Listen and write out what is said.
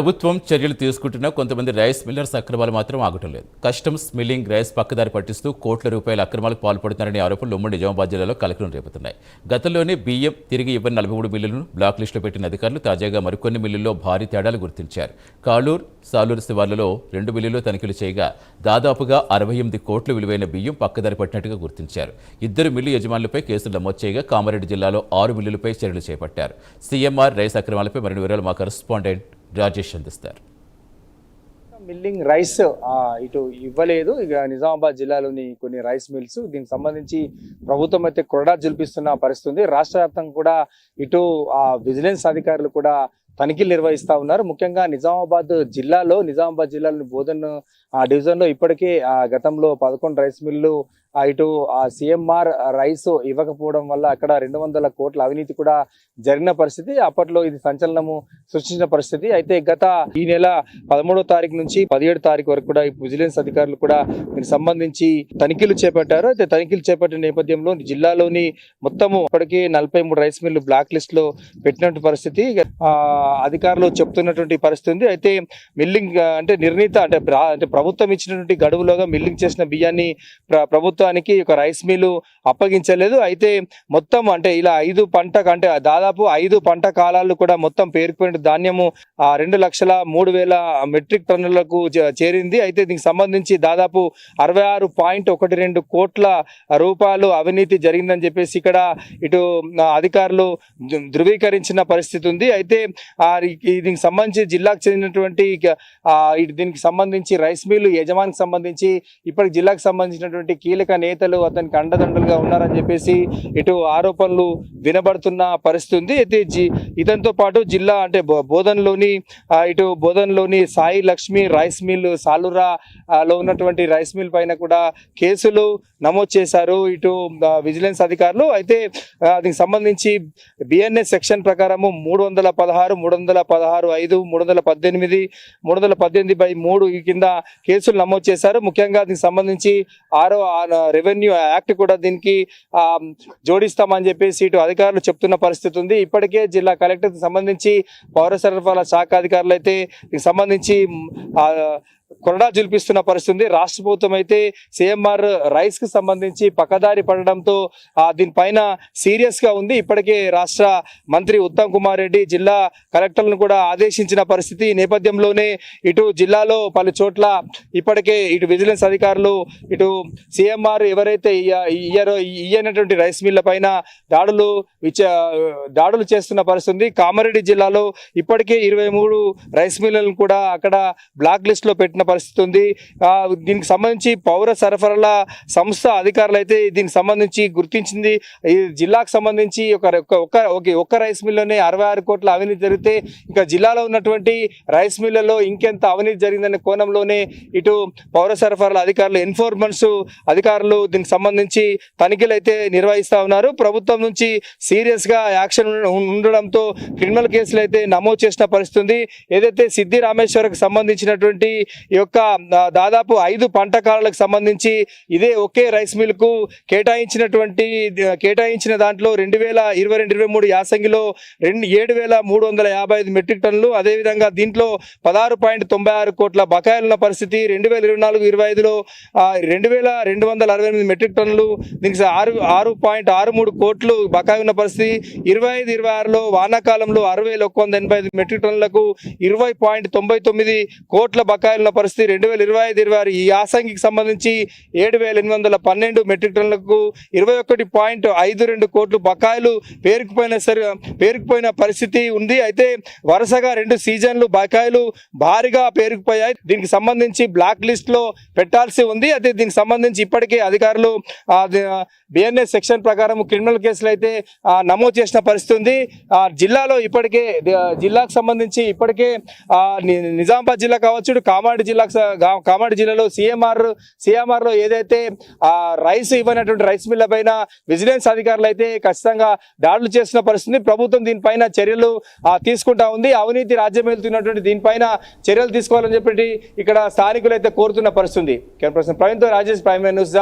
ప్రభుత్వం చర్యలు తీసుకుంటున్న కొంతమంది రైస్ మిల్లర్స్ అక్రమాలు మాత్రం ఆగటం లేదు. కస్టమ్స్ మిల్లింగ్ రైస్ పక్కదారి పట్టిస్తూ కోట్ల రూపాయల అక్రమాలకు పాల్పడుతున్నారనే ఆరోపణలు ఉమ్మడి నిజామాబాద్ జిల్లాలో కలకలం రేపుతున్నాయి. గతంలోనే బియ్యం తిరిగి ఇవ్వని 43 మిల్లులను బ్లాక్ లిస్టులో పెట్టిన అధికారులు తాజాగా మరికొన్ని మిల్లుల్లో భారీ తేడాలు గుర్తించారు. కాళూరు, సాలూరు శివార్లలో 2 మిల్లుల్లో తనిఖీలు చేయగా దాదాపుగా 68 కోట్ల విలువైన బియ్యం పక్కదారి పట్టినట్టుగా గుర్తించారు. 2 మిల్లు యజమానులపై కేసులు నమోదు చేయగా కామారెడ్డి జిల్లాలో 6 మిల్లులపై చర్యలు చేపట్టారు. సీఎంఆర్ రైస్ అక్రమాలపై మరిన్ని వివరాలు మా కరెస్పాండెంట్ రాజేష్ అందిస్తారు. మిల్లింగ్ రైస్ ఇటు ఇవ్వలేదు. ఇక నిజామాబాద్ జిల్లాలోని కొన్ని రైస్ మిల్స్ దీనికి సంబంధించి ప్రభుత్వం అయితే కొరడా జుల్పిస్తున్న పరిస్థితి. రాష్ట్ర వ్యాప్తంగా కూడా ఇటు విజిలెన్స్ అధికారులు కూడా తనిఖీలు నిర్వహిస్తా ఉన్నారు. ముఖ్యంగా నిజామాబాద్ జిల్లాలోని బోధన్ డివిజన్లో ఇప్పటికే గతంలో 11 రైస్ మిల్లు ఇటు సీఎంఆర్ రైస్ ఇవ్వకపోవడం వల్ల అక్కడ 200 కోట్ల అవినీతి కూడా జరిగిన పరిస్థితి. అప్పట్లో ఇది సంచలనము సృష్టించిన పరిస్థితి. అయితే గత ఈ నెల 13వ తారీఖు నుంచి 17వ తారీఖు వరకు కూడా విజిలెన్స్ అధికారులు కూడా దీనికి సంబంధించి తనిఖీలు చేపట్టారు. అయితే తనిఖీలు చేపట్టిన నేపథ్యంలో జిల్లాలోని మొత్తము ఇప్పటికే 43 రైస్ మిల్లు బ్లాక్ లిస్ట్ లో పెట్టినటువంటి పరిస్థితి అధికారులు చెప్తున్నటువంటి పరిస్థితి ఉంది. అయితే మిల్లింగ్ అంటే నిర్ణీత అంటే ప్రభుత్వం ఇచ్చినటువంటి గడువులోగా మిల్లింగ్ చేసిన బియ్యాన్ని ప్రభుత్వానికి ఒక రైస్ మిల్లు అప్పగించలేదు. అయితే మొత్తం అంటే ఇలా 5 పంట అంటే దాదాపు 5 పంట కాలాలు కూడా మొత్తం పేరుకుపోయిన ధాన్యము 2,03,000 మెట్రిక్ టన్నులకు చేరింది. అయితే దీనికి సంబంధించి దాదాపు 66.12 కోట్ల రూపాయలు అవినీతి జరిగిందని చెప్పేసి ఇక్కడ ఇటు అధికారులు ధృవీకరించిన పరిస్థితి ఉంది. అయితే దీనికి సంబంధించి జిల్లాకు చెందినటువంటి దీనికి సంబంధించి రైస్ మిల్లు యజమానికి సంబంధించి ఇప్పటికి జిల్లాకు సంబంధించినటువంటి కీలక నేతలు అతనికి అండదండలుగా ఉన్నారని చెప్పేసి ఇటు ఆరోపణలు వినబడుతున్న పరిస్థితి ఉంది. అయితే ఇదంతో పాటు జిల్లా అంటే బోధన్లోని సాయి లక్ష్మి రైస్ మిల్ సాలూరాలో ఉన్నటువంటి రైస్ మిల్ పైన కూడా కేసులు నమోదు చేశారు ఇటు విజిలెన్స్ అధికారులు. అయితే దీనికి సంబంధించి బిఎన్ఎస్ సెక్షన్ ప్రకారము 316, 316(5), 318, 318/3 కింద కేసులు నమోదు చేశారు. ముఖ్యంగా దీనికి సంబంధించి 6వ రెవెన్యూ యాక్ట్ కూడా దీనికి జోడిస్తామని చెప్పేసి ఇటు అధికారులు చెప్తున్న పరిస్థితి ఉంది. ఇప్పటికే జిల్లా కలెక్టర్కి సంబంధించి పౌర సరఫరాల శాఖ అధికారులు అయితే దీనికి సంబంధించి కొరడా జుల్పిస్తున్న పరిస్థితి. రాష్ట్ర ప్రభుత్వం అయితే సీఎంఆర్ రైస్ కి సంబంధించి పక్కదారి పడడంతో దీనిపైన సీరియస్ గా ఉంది. ఇప్పటికే రాష్ట్ర మంత్రి ఉత్తమ్ కుమార్ రెడ్డి జిల్లా కలెక్టర్లను కూడా ఆదేశించిన పరిస్థితి. ఈ నేపథ్యంలోనే ఇటు జిల్లాలో పలు చోట్ల ఇప్పటికే ఇటు విజిలెన్స్ అధికారులు ఇటు సీఎంఆర్ ఎవరైతే ఇయ్యనటువంటి రైస్ మిల్ల పైన దాడులు చేస్తున్న పరిస్థితి. కామారెడ్డి జిల్లాలో ఇప్పటికే 23 రైస్ మిల్లులను కూడా అక్కడ బ్లాక్ లిస్ట్ లో పెట్టిన పరిస్థితి ఉంది. దీనికి సంబంధించి పౌర సరఫరాల సంస్థ అధికారులు అయితే దీనికి సంబంధించి గుర్తించింది. ఈ జిల్లాకు సంబంధించి ఒక్క రైస్ మిల్లులోనే 66 కోట్ల అవినీతి జరిగితే ఇంకా జిల్లాలో ఉన్నటువంటి రైస్ మిల్లులో ఇంకెంత అవినీతి జరిగిందనే కోణంలోనే ఇటు పౌర సరఫరాల అధికారులు ఎన్ఫోర్స్మెంట్స్ అధికారులు దీనికి సంబంధించి తనిఖీలు అయితే నిర్వహిస్తా ఉన్నారు. ప్రభుత్వం నుంచి సీరియస్ గా యాక్షన్ ఉండడంతో క్రిమినల్ కేసులు అయితే నమోదు చేసిన పరిస్థితి. ఏదైతే సిద్ధి రామేశ్వరకు సంబంధించినటువంటి ఈ యొక్క దాదాపు 5 పంట కాలాలకు సంబంధించి ఇదే ఒకే రైస్ మిల్ కు కేటాయించిన దాంట్లో 2022-23 యాసంగిలో 7,355 మెట్రిక్ టన్నులు, అదేవిధంగా దీంట్లో 16.96 కోట్ల బకాయిలున్న పరిస్థితి. 2024-25లో 2,268 మెట్రిక్ టన్నులు, దీనికి 6.63 కోట్లు బకాయి ఉన్న పరిస్థితి. 25-26లో వానాకాలంలో 6,185 మెట్రిక్ టన్నులకు 20.99 కోట్ల బకాయిలున్న పరిస్థితి. 2025-26 ఈ యాసంగికి సంబంధించి 7,812 మెట్రిక్ టన్నులకు 21.52 కోట్లు బకాయిలు పేరుకుపోయిన పరిస్థితి ఉంది. అయితే వరుసగా 2 సీజన్లు బకాయిలు భారీగా పేరుకుపోయాయి. దీనికి సంబంధించి బ్లాక్ లిస్ట్ లో పెట్టాల్సి ఉంది. అయితే దీనికి సంబంధించి ఇప్పటికే అధికారులు బిఎన్ఎస్ సెక్షన్ ప్రకారం క్రిమినల్ కేసులు అయితే నమోదు చేసిన పరిస్థితి ఉంది. జిల్లాలో ఇప్పటికే జిల్లాకు సంబంధించి ఇప్పటికే నిజామాబాద్ జిల్లా కావచ్చు, కామారెడ్డి జిల్లాలో సీఎంఆర్ లో ఏదైతే రైస్ ఇవ్వనటువంటి రైస్ మిల్ల పైన విజిలెన్స్ అధికారులు అయితే ఖచ్చితంగా దాడులు చేస్తున్న పరిస్థితి. ప్రభుత్వం దీనిపైన చర్యలు తీసుకుంటా ఉంది. అవినీతి రాజ్యం వెళ్తున్నటువంటి దీనిపైన చర్యలు తీసుకోవాలని చెప్పి ఇక్కడ స్థానికులు అయితే కోరుతున్న పరిస్థితి. ప్రవీణ్తో రాజేష్, ప్రైమ్ న్యూస్.